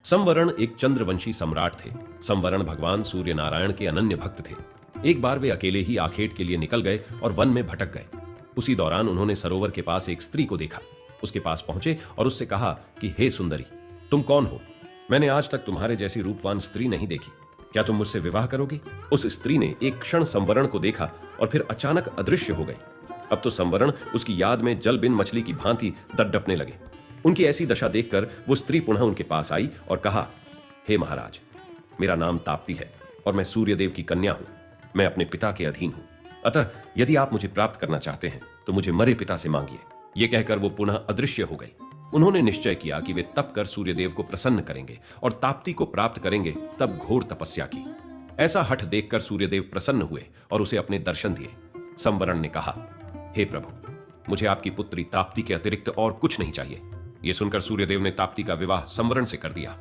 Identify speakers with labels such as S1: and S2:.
S1: संवरण एक चंद्रवंशी सम्राट थे। संवरण भगवान सूर्य नारायण के अनन्य भक्त थे। एक बार वे अकेले ही आखेट के लिए निकल गए और वन में भटक गए। उसी दौरान उन्होंने सरोवर के पास एक स्त्री को देखा। उसके पास पहुंचे और उससे कहा कि हे सुंदरी, तुम कौन हो? मैंने आज तक तुम्हारे जैसी रूपवान स्त्री नहीं देखी। क्या तुम मुझसे विवाह करोगी? उस स्त्री ने एक क्षण संवरण को देखा और फिर अचानक अदृश्य हो गई। अब तो संवरण उसकी याद में जल बिन मछली की भांति दड्डपने लगे। उनकी ऐसी दशा देखकर वो स्त्री पुनः उनके पास आई और कहा, हे महाराज, मेरा नाम ताप्ती है और मैं सूर्यदेव की कन्या हूं। मैं अपने पिता के अधीन हूं। अतः यदि आप मुझे प्राप्त करना चाहते हैं तो मुझे मरे पिता से मांगिए। ये कहकर वो पुनः अदृश्य हो गई। उन्होंने निश्चय किया कि वे तप कर सूर्यदेव को प्रसन्न करेंगे और ताप्ती को प्राप्त करेंगे, तब घोर तपस्या की। ऐसा हठ देखकर सूर्यदेव प्रसन्न हुए और उसे अपने दर्शन दिए। संवरण ने कहा, हे प्रभु, मुझे आपकी पुत्री ताप्ती के अतिरिक्त और कुछ नहीं चाहिए। यह सुनकर सूर्यदेव ने ताप्ती का विवाह संवरण से कर दिया।